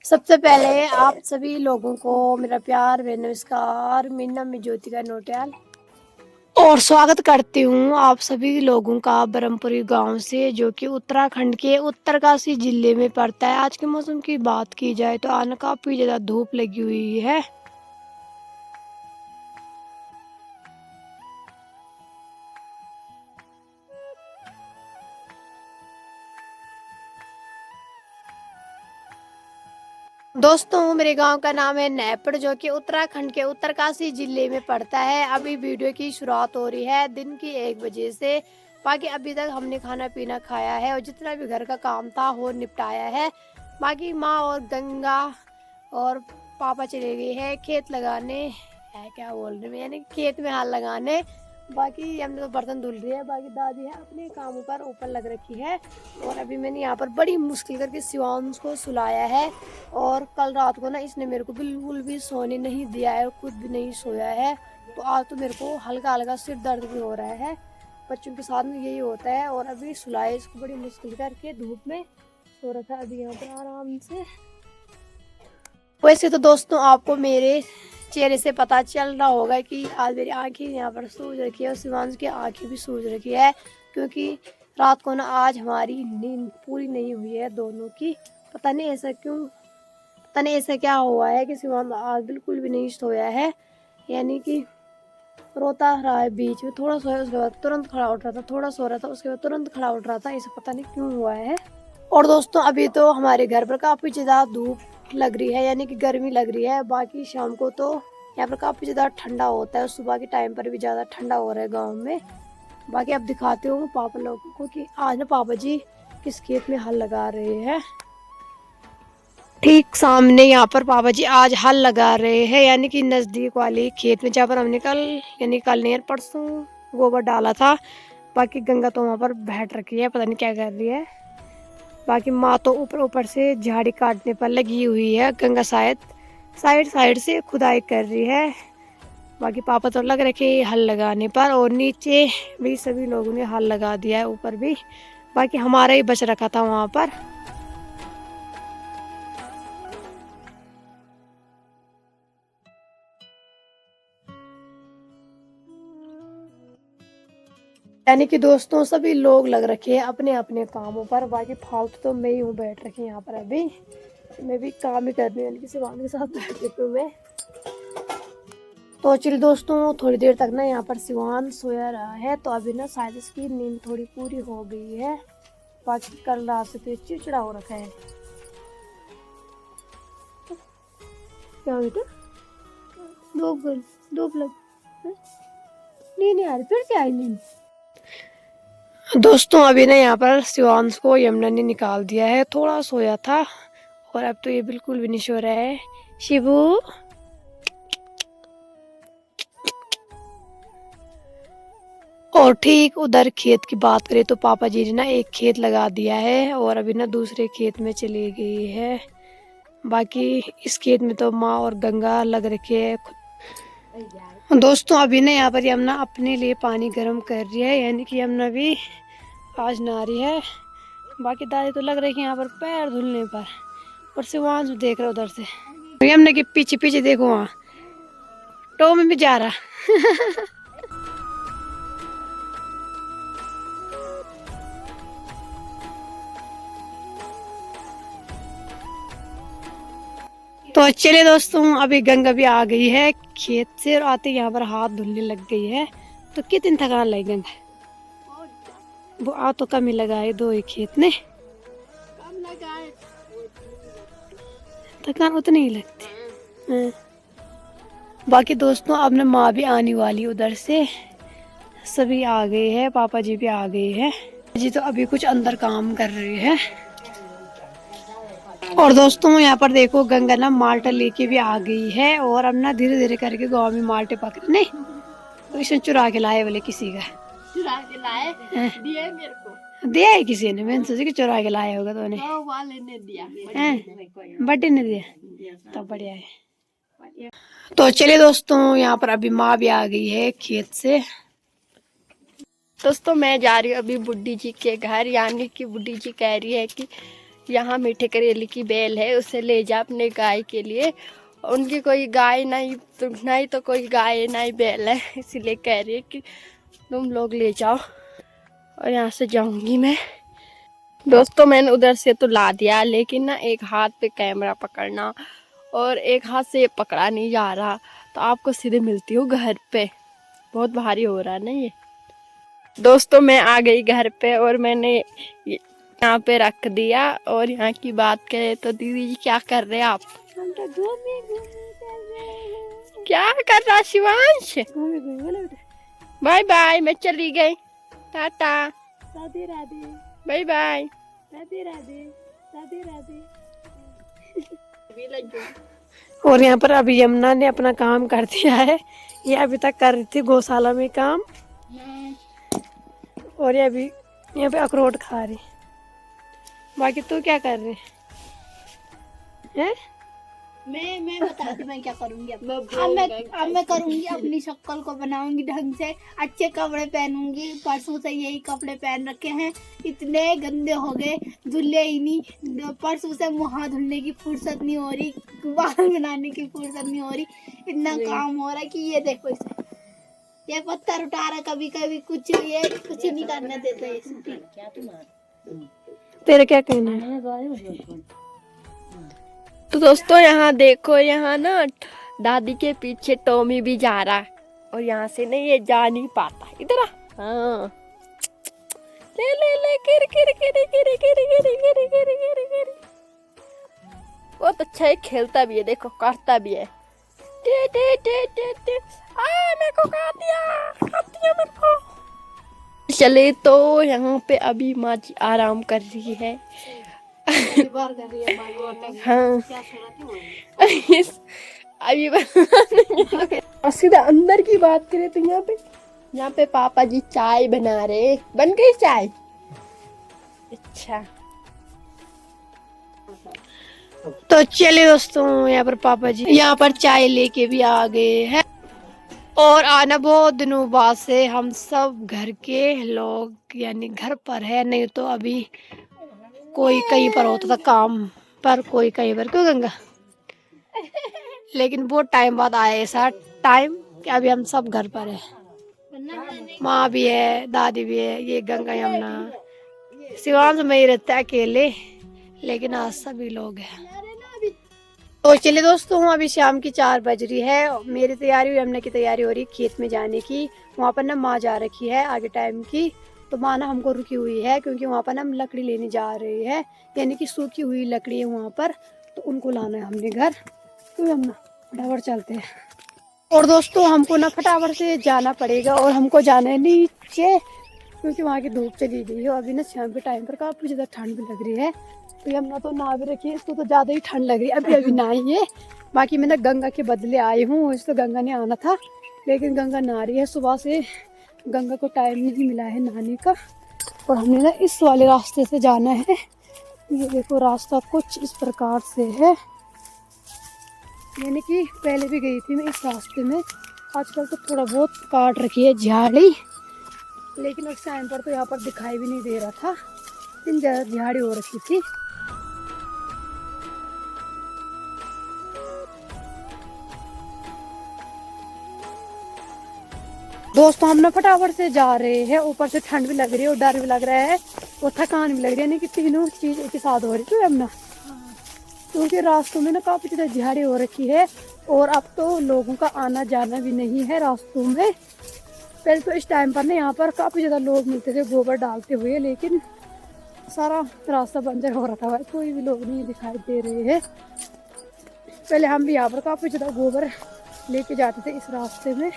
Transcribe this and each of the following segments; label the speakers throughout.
Speaker 1: सबसे पहले आप सभी लोगों को मेरा प्यार व नमस्कार। मेरा नाम है ज्योतिका नोटियाल और स्वागत करती हूँ आप सभी लोगों का ब्रह्मपुरी गांव से, जो कि उत्तराखंड के उत्तरकाशी जिले में पड़ता है। आज के मौसम की बात की जाए तो आज काफ़ी ज़्यादा धूप लगी हुई है। दोस्तों, मेरे गांव का नाम है नैपड़, जो कि उत्तराखंड के उत्तरकाशी जिले में पड़ता है। अभी वीडियो की शुरुआत हो रही है दिन की 1 बजे से। बाकी अभी तक हमने खाना पीना खाया है और जितना भी घर का काम था वो निपटाया है। बाकी माँ और गंगा और पापा चले गए हैं खेत लगाने, है क्या बोल रहे हैं, यानी खेत में हाल लगाने। बाकी हमने तो बर्तन धुल रही है, बाकी दादी है अपने कामों पर ऊपर लग रखी है। और अभी मैंने यहाँ पर बड़ी मुश्किल करके शिवांश को सुलाया है। और कल रात को ना इसने मेरे को बिल्कुल भी सोने नहीं दिया है, खुद भी नहीं सोया है। तो आज तो मेरे को हल्का हल्का सिर दर्द भी हो रहा है। बच्चों के साथ में यही होता है। और अभी सुलाया इसको बड़ी मुश्किल करके, धूप में सो रखा है अभी यहाँ पर आराम से। वैसे तो दोस्तों आपको मेरे चेहरे से पता चल रहा होगा कि आज मेरी आंखें यहाँ पर सूज रखी है और शिवांश की आंखें भी सूज रखी है, क्योंकि रात को ना आज हमारी नींद पूरी नहीं हुई है दोनों की। पता नहीं ऐसा क्यों, पता नहीं ऐसा क्या हुआ है कि शिवांश आज बिल्कुल भी नहीं सोया है, यानी कि रोता रहा है। बीच में थोड़ा सोया, उसके बाद तुरंत खड़ा उठ रहा था, थोड़ा सो रहा था, उसके बाद तुरंत खड़ा उठ रहा था। ऐसा पता नहीं क्यों हुआ है। और दोस्तों अभी तो हमारे घर पर काफ़ी ज़्यादा धूप लग रही है, यानी कि गर्मी लग रही है। बाकी शाम को तो यहाँ पर काफ़ी ज़्यादा ठंडा होता है, सुबह के टाइम पर भी ज़्यादा ठंडा हो रहा है गांव में। बाकी अब दिखाते हो पापा लोगों को कि आज ना पापा जी किस खेत में हल लगा रहे हैं। ठीक सामने यहाँ पर पापा जी आज हल लगा रहे हैं, यानी कि नज़दीक वाले खेत में, जहाँ पर हमने कल नहीं परसों गोबर डाला था। बाकी गंगा तो वहाँ पर बैठ रखी है, पता नहीं क्या कर रही है। बाकी माँ तो ऊपर ऊपर से झाड़ी काटने पर लगी हुई है। गंगा शायद साइड साइड से खुदाई कर रही है। बाकी पापा तो लग रखे हल लगाने पर, और नीचे भी सभी लोगों ने हल लगा दिया है, ऊपर भी। बाकी हमारा ही बच रखा था वहाँ पर। यानी कि दोस्तों सभी लोग लग रखे हैं अपने अपने कामों पर। बाकी फालतू तो मैं ही हूँ बैठ रखी यहाँ पर। अभी मैं भी काम ही कर रही हूँ, यानी कि शिवांश के साथ बैठ रखी हूँ मैं। तो चलिए दोस्तों, थोड़ी देर तक ना यहाँ पर शिवांश सोया रहा है, तो अभी ना शायद इसकी नींद थोड़ी पूरी हो गई है। बाकी कल रात से तो चिड़चिड़ा हो रखा है। क्या बेटा, दो लग नहीं आ रही, फिर से आई नींद। दोस्तों अभी ना यहाँ पर शिवांश को यमुना ने निकाल दिया है, थोड़ा सोया था और अब तो ये बिल्कुल भी नहीं सो रहा है। शिबू, और ठीक उधर खेत की बात करें तो पापा जी ने ना एक खेत लगा दिया है और अभी ना दूसरे खेत में चली गई है। बाकी इस खेत में तो माँ और गंगा लग रखे है। दोस्तों अभी ना यहाँ पर यमुना अपने लिए पानी गर्म कर रही है, यानी कि यमुना भी आज नहा रही है। बाकी दादी तो लग रही है यहाँ पर पैर धुलने पर, और शिवांश देख रहा उधर से। यमुना के पीछे पीछे देखो, वहाँ टो में भी जा रहा। तो चलिए दोस्तों, अभी गंगा भी आ गई है खेत से और आते यहाँ पर हाथ धुलने लग गई है। तो कितनी थकान लगी गंगा, वो आ तो कम ही लगाए, दो ही खेत ने थकान उतनी ही लगती। हाँ। बाकी दोस्तों अब ना माँ भी आने वाली उधर से, सभी आ गए हैं, पापा जी भी आ गए हैं जी। तो अभी कुछ अंदर काम कर रहे हैं। और दोस्तों यहाँ पर देखो गंगा ना माल्टा लेके भी आ गई है, और अब ना धीरे धीरे करके गांव में माल्टे पकड़ने। तो इसने चुरा के लाए बोले किसी का, चुरा के लाए दिए मेरे को, दिया है किसी ने। मैंने सोचा कि चुरा के लाया होगा, तो ने दिया, बर्थडे ने दिया, तो बढ़िया है। तो चलिए दोस्तों, यहाँ पर अभी माँ भी आ गई है खेत से।
Speaker 2: दोस्तों मैं जा रही हूँ अभी बुड्ढी जी के घर, यानी कि बुड्ढी जी कह रही है कि यहाँ मीठे करेले की बेल है, उसे ले जा अपने गाय के लिए। उनकी कोई गाय नहीं तो कोई गाय नहीं बेल है, इसीलिए कह रही है कि तुम लोग ले जाओ। और यहाँ से जाऊंगी मैं। दोस्तों मैंने उधर से तो ला दिया, लेकिन ना एक हाथ पे कैमरा पकड़ना और एक हाथ से ये पकड़ा नहीं जा रहा, तो आपको सीधे मिलती हूँ घर पे। बहुत भारी हो रहा है ना ये। दोस्तों मैं आ गई घर पे और मैंने यहाँ पे रख दिया। और यहाँ की बात करें तो दीदी जी क्या कर रहे हैं आप? क्या कर रहा शिवांश? बाय बाय, मैं चली गई, टाटा, राधे राधे, बाय बाय, राधे राधे, राधे राधे।
Speaker 1: और यहाँ पर अभी यमुना ने अपना काम कर दिया है। ये अभी तक कर रही थी गौशाला में काम, और ये अभी यहाँ पे अखरोट खा रही। बाकी तू क्या कर रही है?
Speaker 3: मैं बताती मैं क्या करूंगी। अब मैं करूंगी, अपनी शक्ल को बनाऊंगी ढंग से, अच्छे कपड़े पहनूंगी। परसों से यही कपड़े पहन रखे हैं, इतने गंदे हो गए, धुले ही नहीं। परसों से मुँह धुलने की फुर्सत नहीं हो रही, बाल बनाने की फुर्सत नहीं हो रही, इतना काम हो रहा है कि ये देखो इसे, ये पत्थर उठा रहा कभी कभी, कुछ ये कुछ नहीं करने देते।
Speaker 1: तेरे क्या कहना है?
Speaker 2: तो दोस्तों यहाँ देखो, यहाँ ना दादी के पीछे टॉमी भी जा रहा है, और यहाँ से नहीं ये जा नहीं पाता। इधर आ, हाँ, ले ले ले, गिर गिर गिर गिर गिर गिर गिर गिर गिर गिर। बहुत अच्छा है, खेलता भी है, देखो करता भी है। दे दे दे दे दे, मेरे को काट दिया मेरे को। चले तो यहाँ पे अभी माँ जी आराम कर रही है। हाँ अभी और सीधा अंदर की बात करें तो यहाँ पे पापा जी चाय बना रहे। बन गई चाय? अच्छा,
Speaker 1: तो चलिए दोस्तों, यहाँ पर पापा जी यहाँ पर चाय लेके भी आ गए हैं। और आना बहुत दिनों बाद से हम सब घर के लोग यानी घर पर है, नहीं तो अभी कोई कहीं पर होता था काम पर, कोई कहीं पर। क्यों गंगा? लेकिन बहुत टाइम बाद आया ऐसा टाइम कि अभी हम सब घर पर है। माँ भी है, दादी भी है, ये गंगा यमुना, शिवांश में ही रहते अकेले, लेकिन आज सभी लोग हैं। तो चलिए दोस्तों, अभी शाम की 4 बज रही है। मेरी तैयारी, यमुना की तैयारी हो रही है खेत में जाने की। वहाँ पर ना माँ जा रखी है आगे टाइम की, तो माँ ना हमको रुकी हुई है, क्योंकि वहाँ पर ना हम लकड़ी लेने जा रही है, यानी कि सूखी हुई लकड़ी है वहाँ पर, तो उनको लाना है हमने घर। तो हम ना फटाफट चलते हैं। और दोस्तों हमको ना फटाफट से जाना पड़ेगा, और हमको जाना है नीचे, क्योंकि वहाँ की धूप चली गई है। अभी ना शाम के टाइम पर काफ़ी ज़्यादा ठंड भी लग रही है। तो यमुना तो नहा भी रखी है, इसको तो ज़्यादा ही ठंड लग रही है, अभी नहाई है। बाकी मैं ना गंगा के बदले आई हूँ, इस तो गंगा ने आना था, लेकिन गंगा नहा रही है। सुबह से गंगा को टाइम नहीं मिला है नहाने का, और हमने ना इस वाले रास्ते से जाना है। ये देखो रास्ता कुछ इस प्रकार से है, यानी कि पहले भी गई थी मैं इस रास्ते में। आजकल तो थोड़ा बहुत काट रखी है झाड़ी, लेकिन उस टाइम पर तो यहाँ पर दिखाई भी नहीं दे रहा था, इतनी ज़्यादा झाड़ी हो रखी थी। दोस्तों हम ना फटाफट से जा रहे हैं, ऊपर से ठंड भी लग रही है और डर भी लग रहा है और थकान भी लग रही है, यानी कि तीनों चीज एक साथ हो रही है। हमना क्योंकि रास्तों में ना काफी ज़्यादा झाड़ी हो रखी है, और अब तो लोगों का आना जाना भी नहीं है रास्तों में। पहले तो इस टाइम पर ना यहाँ पर काफ़ी ज़्यादा लोग मिलते थे गोबर डालते हुए, लेकिन सारा रास्ता बंजर हो रखा है, कोई भी लोग नहीं दिखाई दे रहे हैं। पहले हम भी यहाँ पर काफ़ी ज़्यादा गोबर लेके जाते थे इस रास्ते में।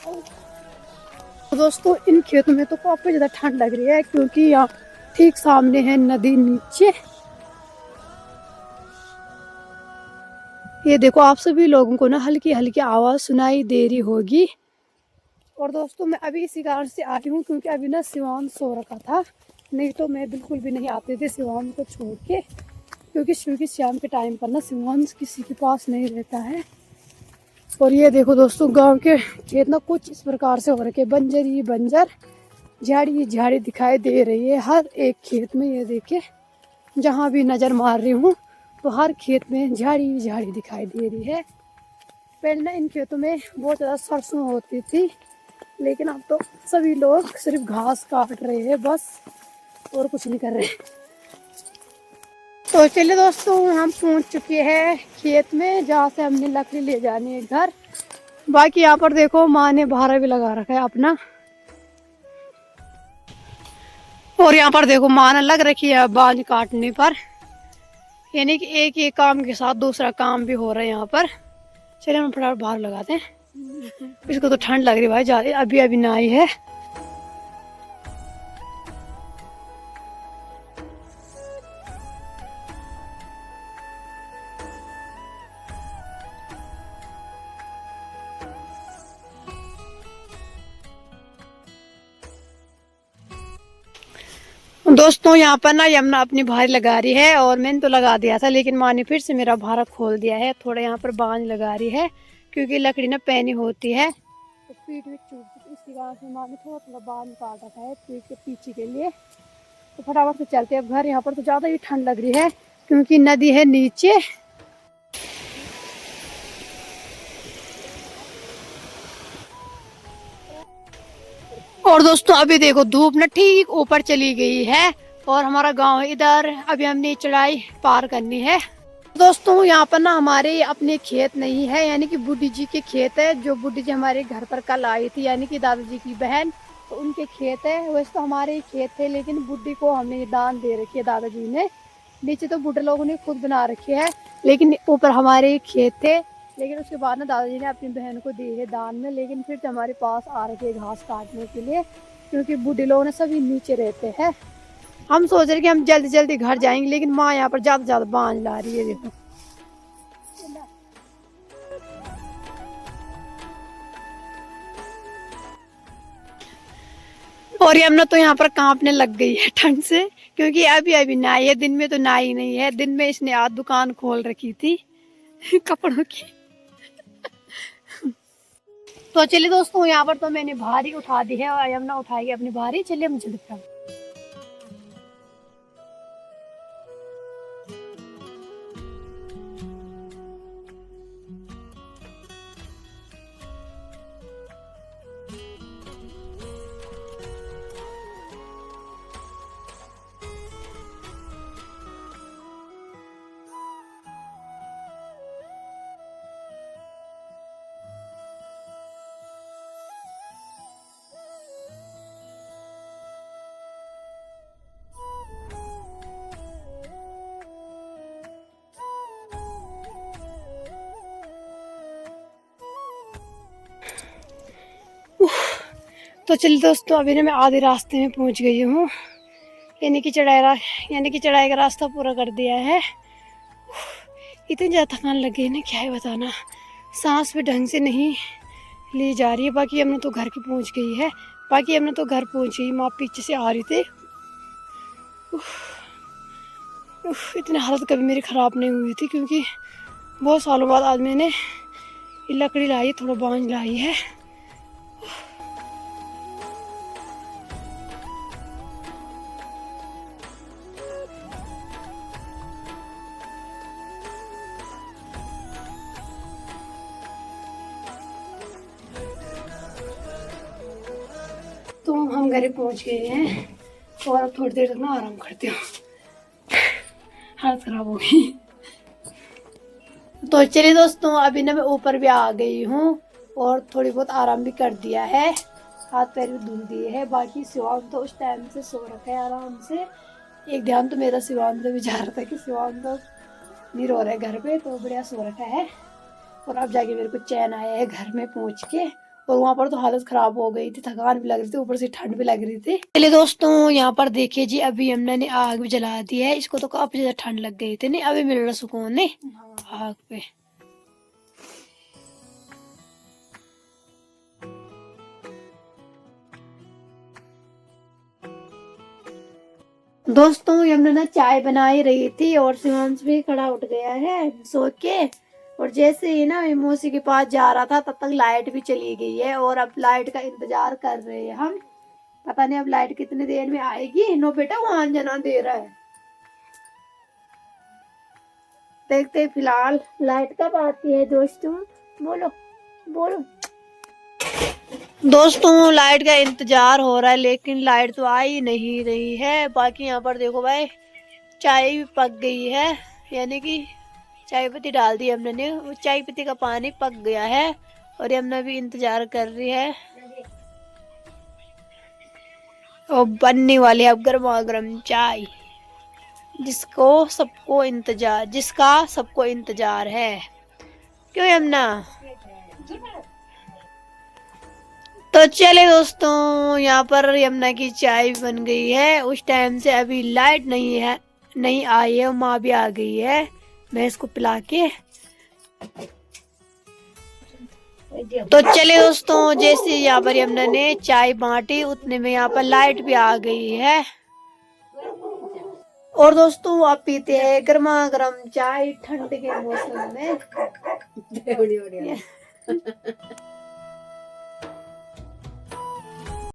Speaker 1: तो दोस्तों इन खेतों में तो काफ़ी ज़्यादा ठंड लग रही है, क्योंकि यहाँ ठीक सामने है नदी नीचे। ये देखो, आप सभी लोगों को ना हल्की हल्की आवाज़ सुनाई दे रही होगी। और दोस्तों मैं अभी इसी कारण से आई हूँ, क्योंकि अभी ना शिवांश सो रखा था, नहीं तो मैं बिल्कुल भी नहीं आते थे शिवांश को छोड़ के, क्योंकि शाम के टाइम पर ना शिवांश किसी के पास नहीं रहता है। और ये देखो दोस्तों, गांव के खेत ना कुछ इस प्रकार से हो रखे, बंजर ही बंजर, झाड़ी ही झाड़ी दिखाई दे रही है हर एक खेत में। ये देखिए जहाँ भी नज़र मार रही हूँ तो हर खेत में झाड़ी झाड़ी दिखाई दे रही है। पहले ना इन खेतों में बहुत ज़्यादा सरसों होती थी, लेकिन अब तो सभी लोग सिर्फ घास काट रहे हैं बस, और कुछ नहीं कर रहे। तो चलिए दोस्तों, हम पहुंच चुके हैं खेत में जहाँ से हमने लकड़ी ले जानी है घर। बाकी यहाँ पर देखो माँ ने भारा भी लगा रखा है अपना, और यहाँ पर देखो माँ ने लग रखी है बांज काटने पर, यानी कि एक काम के साथ दूसरा काम भी हो रहा है यहाँ पर। चलिए हम फटाफट बाहर लगाते हैं, इसको तो ठंड लग रही है भाई ज़्यादा, अभी अभी ना आई है। दोस्तों यहाँ पर ना यमुना अपनी भारी लगा रही है, और मैंने तो लगा दिया था लेकिन माँ ने फिर से मेरा भारा खोल दिया है। थोड़ा यहाँ पर बांझ लगा रही है क्योंकि लकड़ी ना पैनी होती है तो पीठ में चुभ, इसी कारण से माँ ने थोड़ा थोड़ा बांझ काट रखा है पीठ के पीछे के लिए। तो फटाफट से चलते हैं अब घर। यहाँ पर तो ज़्यादा ही ठंड लग रही है क्योंकि नदी है नीचे। और दोस्तों अभी देखो धूप ना ठीक ऊपर चली गई है और हमारा गांव है इधर। अभी हमने चढ़ाई पार करनी है। दोस्तों यहाँ पर ना हमारे अपने खेत नहीं है, यानी कि बुड्ढी जी के खेत है, जो बुड्ढी जी हमारे घर पर कल आई थी, यानी कि दादाजी की बहन, तो उनके खेत है। वैसे तो हमारे ही खेत थे लेकिन बुड्ढी को हमने दान दे रखी है दादाजी ने। नीचे तो बुढ़े लोगों ने खुद बना रखे है, लेकिन ऊपर हमारे ही खेत थे। लेकिन उसके बाद ना दादाजी ने अपनी बहन को दी है दान में, लेकिन फिर तो हमारे पास आ रखे घास काटने के लिए क्योंकि बूढ़े लोग ना सभी नीचे रहते हैं। हम सोच रहे कि हम जल्दी जल्दी घर जाएंगे, लेकिन माँ यहाँ पर ज़्यादा ज़्यादा बांझ ला रही है देखो। और यमुना तो यहाँ पर कांपने लग गई है ठंड से, क्योंकि अभी अभी नहाई है, दिन में तो नहाई नहीं है। दिन में इसने आज दुकान खोल रखी थी कपड़ों की। तो चलिए दोस्तों, यहाँ पर तो मैंने भारी उठा दी है और यमुना उठाएगी अपनी भारी। चलिए हम जल्दी करें। तो चलिए दोस्तों, अभी ना मैं आधे रास्ते में पहुंच गई हूँ, यानी कि चढ़ाई का रास्ता पूरा कर दिया है। इतनी ज़्यादा थकान लग गई ना, क्या है बताना, सांस भी ढंग से नहीं ली जा रही है। बाकी हमने तो घर की पहुंच गई है, माँ पीछे से आ रही थे। इतनी हालत कभी मेरी ख़राब नहीं हुई थी, क्योंकि बहुत सालों बाद आज मैंने ये लकड़ी लाई, थोड़ा बांझ लाई है। तो हम घर पहुंच गए हैं और अब थोड़ी देर तक ना आराम करते हो, हालत खराब हो गई। तो चलिए दोस्तों, अभी ना मैं ऊपर भी आ गई हूँ और थोड़ी बहुत आराम भी कर दिया है, हाथ पैर भी धुल दिए हैं। बाकी शिवान तो उस टाइम से सो रखा है आराम से। एक ध्यान तो मेरा शिवान पे भी जा रहा था कि शिवान तो नहीं रो रहा है घर पे, तो बढ़िया सो रखा है। और अब जाके मेरे को चैन आया है घर में पहुँच के। और वहाँ पर तो हालत खराब हो गई थी, थकान भी लग रही थी, ऊपर से ठंड भी लग रही थी। चलिए दोस्तों, यहाँ पर देखिए जी, अभी यमुना ने आग भी जला दी है। इसको तो काफी ज्यादा ठंड लग गई थी, नहीं अभी मिल रहा सुकून नहीं आग पे। दोस्तों यमुना ना चाय बना ही रही थी और शिवांश भी खड़ा उठ गया है सो के। और जैसे ही ना मौसी के पास जा रहा था, तब तक लाइट भी चली गई है और अब लाइट का इंतजार कर रहे हैं हम। पता नहीं अब लाइट कितनी देर में आएगी। नो बेटा, वहां जना दे रहा है। देखते हैं फिलहाल लाइट कब आती है दोस्तों। बोलो बोलो दोस्तों, लाइट का इंतजार हो रहा है लेकिन लाइट तो आ ही नहीं रही है। बाकी यहाँ पर देखो भाई, चाय भी पक गई है, यानी कि चाय पत्ती डाल दी हमने ने, वो चाय पत्ती का पानी पक गया है और यमुना भी इंतजार कर रही है। और बनने वाली है अब गर्मा गर्म चाय, जिसका सबको इंतजार है। क्यों यमुना? तो चले दोस्तों, यहाँ पर यमुना की चाय बन गई है। उस टाइम से अभी लाइट नहीं आई है, माँ भी आ गई है। मैं इसको पिला के तो चले दोस्तों, जैसे यहाँ पर यमुना ने चाय बांटी उतने में यहाँ पर लाइट भी आ गई है। और दोस्तों आप पीते हैं गर्मा गर्म चाय ठंड के मौसम में।